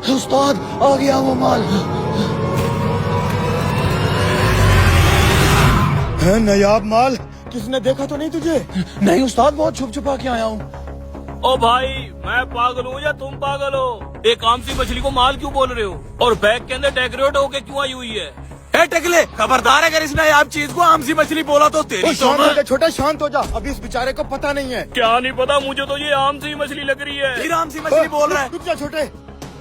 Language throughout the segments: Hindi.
उस्ताद आ गया वो माल। है नायाब माल। किसने देखा तो नहीं तुझे? नहीं उस्ताद, बहुत छुप छुपा के आया हूँ। ओ भाई, मैं पागल हूँ या तुम पागल हो? एक आम सी मछली को माल क्यों बोल रहे हो? और बैग के अंदर डेकोरेट होके क्यों आई हुई है? टकले खबरदार, अगर इस नायाब चीज को आम सी मछली बोला तो तेरी शांत हो जा छोटा, शांत हो जा। अभी इस बेचारे को पता नहीं है। क्या नहीं पता, मुझे तो ये आम सी मछली लग रही है। फिर आम सी मछली बोल रहा है। रुक जा छोटे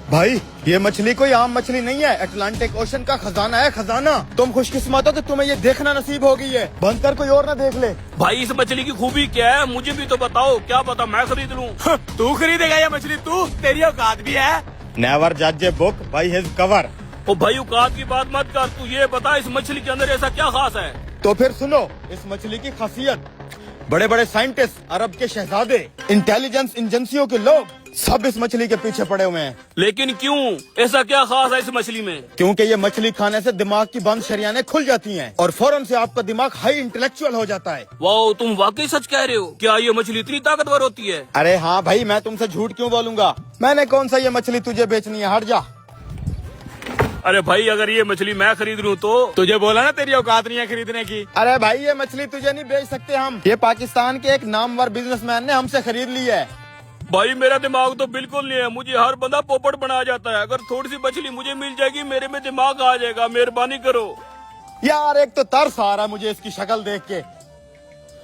भाई, ये मछली कोई आम मछली नहीं है, अटलांटिक ओशन का खजाना है, खजाना। तुम खुशकिस्मत हो कि तुम्हें ये देखना नसीब हो गई है। बंद कर, कोई और ना देख ले। भाई इस मछली की खूबी क्या है, मुझे भी तो बताओ। क्या पता मैं खरीद लूं। तू खरीदेगा ये मछली? तू, तेरी औकात भी है? नेवर जज a book by his cover. ओ भाई, औकात की बात मत कर। तू ये बता, इस मछली के अंदर ऐसा क्या खास है? तो फिर सुनो इस मछली की खासियत। बड़े बड़े साइंटिस्ट, अरब के शहजादे, इंटेलिजेंस एजेंसियों के लोग सब इस मछली के पीछे पड़े हुए हैं। लेकिन क्यों? ऐसा क्या खास है इस मछली में? क्योंकि ये मछली खाने से दिमाग की बंद शरियानें खुल जाती हैं और फौरन से आपका दिमाग हाई इंटेलेक्चुअल हो जाता है। वाह, तुम वाकई सच कह रहे हो। क्या ये मछली इतनी ताकतवर होती है? अरे हाँ भाई, मैं तुमसे झूठ क्यों बोलूंगा। मैंने कौन सा ये मछली तुझे बेचनी है, हट जा। अरे भाई, अगर ये मछली मैं खरीद लूं तो? तुझे बोला ना तेरी औकात नहीं है खरीदने की। अरे भाई, ये मछली तुझे नहीं बेच सकते हम। ये पाकिस्तान के एक नामवर बिजनेसमैन ने हमसे खरीद ली है। भाई मेरा दिमाग तो बिल्कुल नहीं है। मुझे हर बंदा पोपट बना जाता है। अगर थोड़ी सी मछली मुझे मिल जाएगी, मेरे में दिमाग आ जाएगा। मेहरबानी करो यार, एक तो तरस आ रहा है मुझे इसकी शक्ल देख के।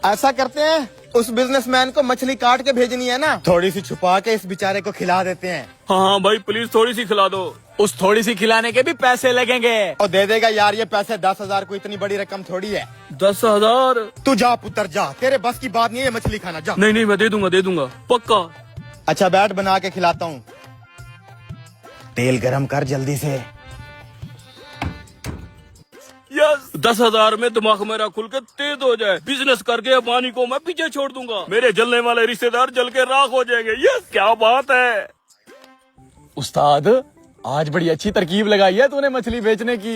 ऐसा करते हैं, उस बिजनेसमैन को मछली काट के भेजनी है ना, थोड़ी सी छुपा के इस बेचारे को खिला देते हैं। हाँ भाई, प्लीज थोड़ी सी खिला दो। उस थोड़ी सी खिलाने के भी पैसे लगेंगे। और दे देगा यार ये पैसे। 10,000 को इतनी बड़ी रकम थोड़ी है। 10,000? तू जा पुत्र जा, तेरे बस की बात नहीं है ये मछली खाना, जा। नहीं नहीं, मैं दे दूंगा पक्का। अच्छा बैठ, बना के खिलाता हूँ। तेल गरम कर जल्दी से। यस, 10,000 में दिमाग मेरा खुल के तेज हो जाए। बिजनेस करके पानी को मैं पीछे छोड़ दूंगा। मेरे जलने वाले रिश्तेदार जल के राख हो जाएंगे। यस, क्या बात है। उस्ताद, आज बड़ी अच्छी तरकीब लगाई है तूने मछली बेचने की।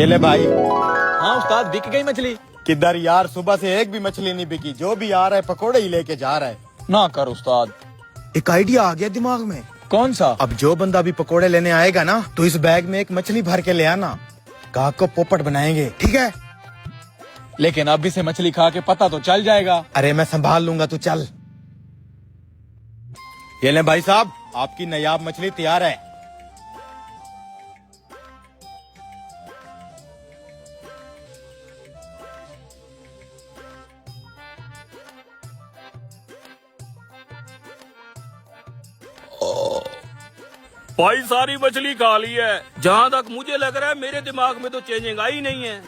ये ले भाई। हाँ उस्ताद, बिक गई मछली। किधर यार, सुबह से एक भी मछली नहीं बिकी। जो भी आ रहा है पकोड़े ही लेके जा रहा है। ना कर उस्ताद। एक आइडिया आ गया दिमाग में। कौन सा? अब जो बंदा भी पकोड़े लेने आएगा ना, तो इस बैग में एक मछली भर के ले आना। गाहक को पोपट बनाएंगे, ठीक है? लेकिन अब इसे मछली खा के पता तो चल जाएगा। अरे मैं संभाल लूंगा, तू चल। ये ले भाई साहब, आपकी नायाब मछली तैयार है। भाई सारी मछली खा ली है। जहाँ तक मुझे लग रहा है मेरे दिमाग में तो चेंजिंग आई नहीं है।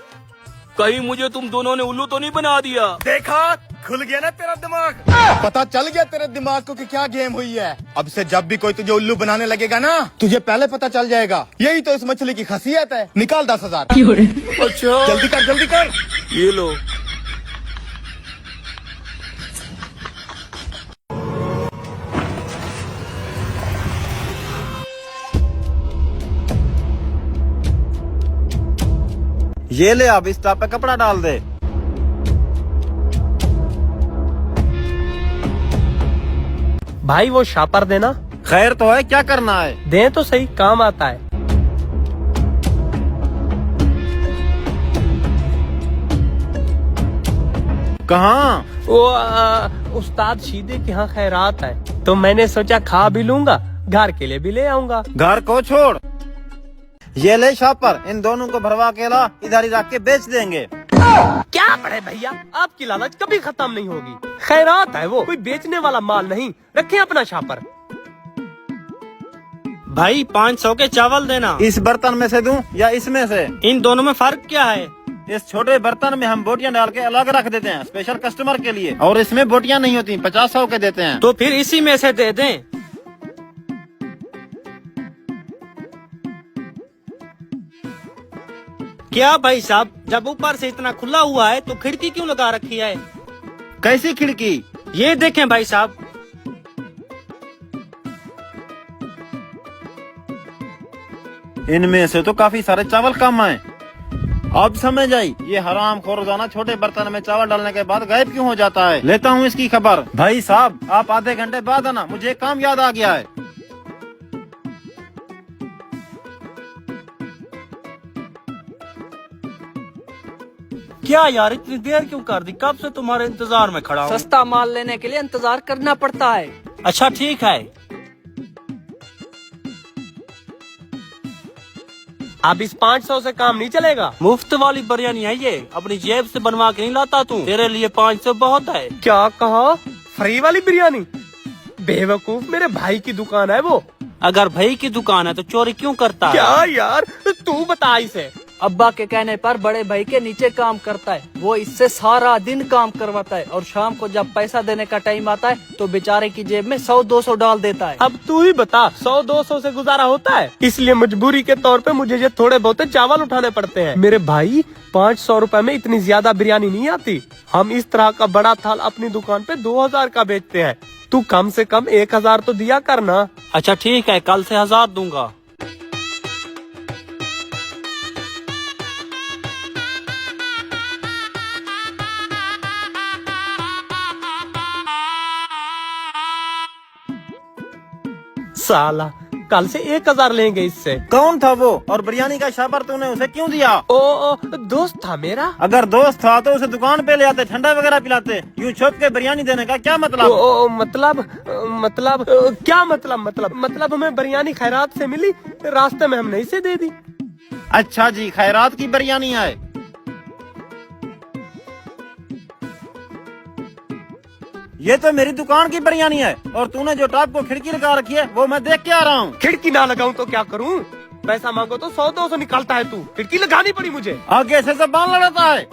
कहीं मुझे तुम दोनों ने उल्लू तो नहीं बना दिया? देखा, खुल गया ना तेरा दिमाग। पता चल गया तेरे दिमाग को कि क्या गेम हुई है। अब से जब भी कोई तुझे उल्लू बनाने लगेगा ना, तुझे पहले पता चल जाएगा। यही तो इस मछली की खासियत है। निकाल 10,000। अच्छा, जल्दी कर जल्दी कर। ये लो। ये ले, अब इस टॉप पे कपड़ा डाल दे। भाई वो शापर देना। खैर तो है, क्या करना है? दे तो सही, काम आता है। कहाँ? वो उस्ताद शीदे के यहाँ खैरात है, तो मैंने सोचा खा भी लूंगा, घर के लिए भी ले आऊंगा। घर को छोड़, ये ले शॉपर, इन दोनों को भरवा के ला, इधर ही रख के बेच देंगे। क्या बड़े भैया, आपकी लालच कभी खत्म नहीं होगी। खैरात है वो, कोई बेचने वाला माल नहीं। रखें अपना शापर। भाई 500 के चावल देना। इस बर्तन में से दूं या इसमें से? इन दोनों में फर्क क्या है? इस छोटे बर्तन में हम बोटियां डाल के अलग रख देते हैं स्पेशल कस्टमर के लिए, और इसमें बोटियां नहीं होती। 50-100 के देते हैं। तो फिर इसी में से दे दें। क्या भाई साहब, जब ऊपर से इतना खुला हुआ है तो खिड़की क्यों लगा रखी है? कैसी खिड़की? ये देखें भाई साहब। इनमें से तो काफी सारे चावल कम आए। अब समझ आई, ये हराम खोर रोजाना छोटे बर्तन में चावल डालने के बाद गायब क्यों हो जाता है। लेता हूँ इसकी खबर। भाई साहब, आप आधे घंटे बाद आना, मुझे एक काम याद आ गया है। क्या यार इतनी देर क्यों कर दी? कब से तुम्हारे इंतजार में खड़ा हूँ। सस्ता माल लेने के लिए इंतजार करना पड़ता है। अच्छा ठीक है। अब इस 500 से काम नहीं चलेगा। मुफ्त वाली बिरयानी है ये, अपनी जेब से बनवा के नहीं लाता तू। तेरे लिए 500 बहुत है। क्या कहा? फ्री वाली बिरयानी? बेवकूफ, मेरे भाई की दुकान है वो। अगर भाई की दुकान है तो चोरी क्यों करता है? क्या यार, तू बता इसे। अब्बा के कहने पर बड़े भाई के नीचे काम करता है। वो इससे सारा दिन काम करवाता है और शाम को जब पैसा देने का टाइम आता है तो बेचारे की जेब में 100-200 डाल देता है। अब तू ही बता, 100-200 से गुजारा होता है? इसलिए मजबूरी के तौर पे मुझे ये थोड़े बहुत चावल उठाने पड़ते हैं। मेरे भाई 500 रुपए में इतनी ज्यादा बिरयानी नहीं आती। हम इस तरह का बड़ा थाल अपनी दुकान पे 2000 का बेचते हैं। तू कम से कम 1000 तो दिया करना। अच्छा ठीक है, कल से 1000 दूंगा। साला कल से 1000 लेंगे इससे। कौन था वो और बिरयानी का शापर तूने उसे क्यों दिया? ओ दोस्त था मेरा। अगर दोस्त था तो उसे दुकान पे ले आते, ठंडा वगैरह पिलाते। यूँ छुप के बिरयानी देने का क्या मतलब? मतलब क्या मतलब हमें बिरयानी खैरात से मिली, रास्ते में हमने इसे दे दी। अच्छा जी, खैरात की बिरयानी है। ये तो मेरी दुकान की बिरयानी है और तूने जो टॉप को खिड़की लगा रखी है वो मैं देख के आ रहा हूँ। खिड़की ना लगाऊं तो क्या करूं? पैसा मांगो तो 100-200 निकालता है तू। खिड़की लगानी पड़ी मुझे। आगे से जबान लड़ाता है।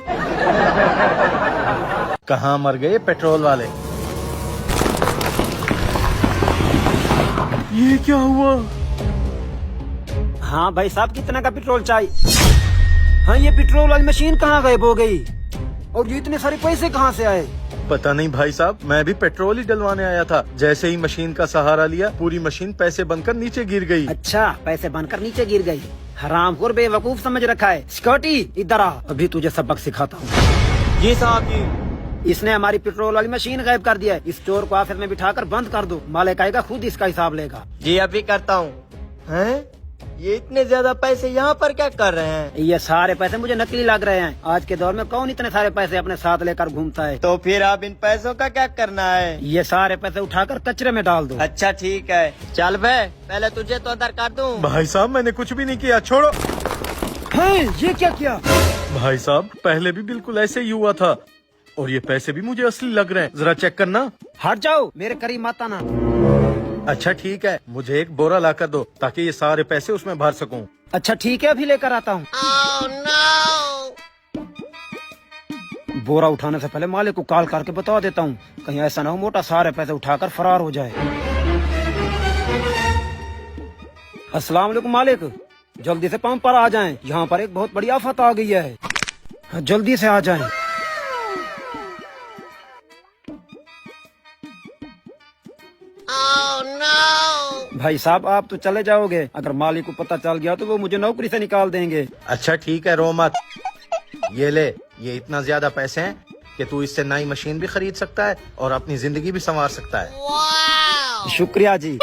कहाँ मर गए पेट्रोल वाले? ये क्या हुआ? हाँ भाई साहब, कितना का पेट्रोल चाहिए? हाँ, ये पेट्रोल वाली मशीन कहाँ गायब हो गई और ये इतने सारे पैसे कहाँ से आए? पता नहीं भाई साहब, मैं भी पेट्रोल ही डलवाने आया था। जैसे ही मशीन का सहारा लिया, पूरी मशीन पैसे बनकर नीचे गिर गई। अच्छा, पैसे बनकर नीचे गिर गई। हरामखोर बेवकूफ समझ रखा है। सिक्योरिटी इधर आ, अभी तुझे सबक सिखाता हूँ। जी साहब जी। इसने हमारी पेट्रोल वाली मशीन गायब कर दिया है। इस चोर को ऑफिस में बिठाकर बंद कर दो। मालिक आएगा खुद इसका हिसाब लेगा। जी अभी करता हूँ। हैं? ये इतने ज्यादा पैसे यहाँ पर क्या कर रहे हैं? ये सारे पैसे मुझे नकली लग रहे हैं। आज के दौर में कौन इतने सारे पैसे अपने साथ लेकर घूमता है? तो फिर आप इन पैसों का क्या करना है? ये सारे पैसे उठाकर कचरे में डाल दो। अच्छा ठीक है, चल बे, पहले तुझे तो अंदर कर दूं। भाई साहब मैंने कुछ भी नहीं किया, छोड़ो। ये क्या किया? भाई साहब पहले भी बिल्कुल ऐसे ही हुआ था और ये पैसे भी मुझे असली लग रहे हैं। जरा चेक करना। हट जाओ, मेरे करीब मत आना। अच्छा ठीक है, मुझे एक बोरा ला कर दो ताकि ये सारे पैसे उसमें भर सकूं। अच्छा ठीक है, अभी लेकर आता हूँ। बोरा उठाने से पहले मालिक को कॉल करके बता देता हूँ, कहीं ऐसा ना हो मोटा सारे पैसे उठाकर फरार हो जाए। अस्सलाम वालेकुम मालिक, जल्दी से पंप पर आ जाएं। यहाँ पर एक बहुत बड़ी आफत आ गई है, जल्दी से आ जाएं। भाई साहब आप तो चले जाओगे, अगर मालिक को पता चल गया तो वो मुझे नौकरी से निकाल देंगे। अच्छा ठीक है, रो मत। ये ले, ये इतना ज्यादा पैसे हैं कि तू इससे नई मशीन भी खरीद सकता है और अपनी जिंदगी भी संवार सकता है। शुक्रिया जी।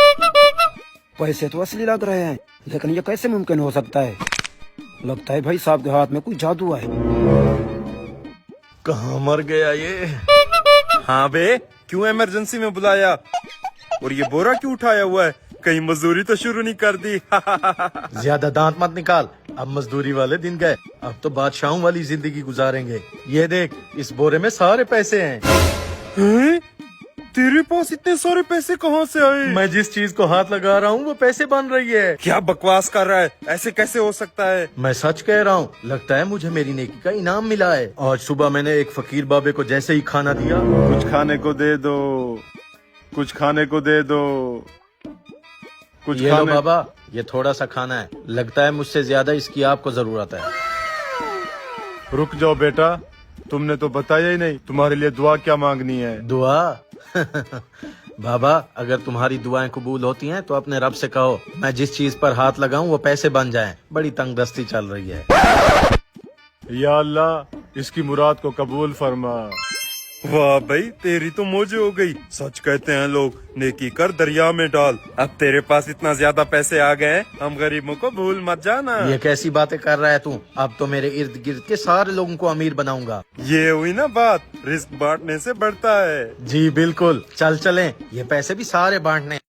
पैसे तो असली लग रहे हैं, लेकिन ये कैसे मुमकिन हो सकता है? लगता है भाई साहब के हाथ में कोई जादू है। कहाँ मर गया ये? हाँ बे, क्यों इमरजेंसी में बुलाया? और ये बोरा क्यों उठाया हुआ है? कहीं मजदूरी तो शुरू नहीं कर दी? ज्यादा दांत मत निकाल, अब मजदूरी वाले दिन गए, अब तो बादशाहों वाली जिंदगी गुजारेंगे। ये देख, इस बोरे में सारे पैसे हैं। तेरे पास इतने सारे पैसे कहाँ से आए? मैं जिस चीज को हाथ लगा रहा हूँ वो पैसे बन रही है। क्या बकवास कर रहा है? ऐसे कैसे हो सकता है? मैं सच कह रहा हूँ, लगता है मुझे मेरी नेकी का इनाम मिला है। आज सुबह मैंने एक फकीर बाबे को जैसे ही खाना दिया, कुछ खाने को दे दो, कुछ खाने को दे दो, कुछ ये लो खाने। बाबा, ये थोड़ा सा खाना है, लगता है मुझसे ज्यादा इसकी आपको जरूरत है। रुक जाओ बेटा, तुमने तो बताया ही नहीं तुम्हारे लिए दुआ क्या मांगनी है। दुआ? बाबा अगर तुम्हारी दुआएं कबूल होती हैं तो अपने रब से कहो मैं जिस चीज पर हाथ लगाऊं वो पैसे बन जाएं। बड़ी तंगदस्ती चल रही है। या अल्लाह, इसकी मुराद को कबूल फरमा। वाह भाई, तेरी तो मौज हो गई। सच कहते हैं लोग, नेकी कर दरिया में डाल। अब तेरे पास इतना ज्यादा पैसे आ गए हैं, हम गरीबों को भूल मत जाना। ये कैसी बातें कर रहा है तू? अब तो मेरे इर्द गिर्द के सारे लोगों को अमीर बनाऊंगा। ये हुई ना बात, रिस्क बांटने से बढ़ता है। जी बिल्कुल, चल चलें, ये पैसे भी सारे बांटने हैं।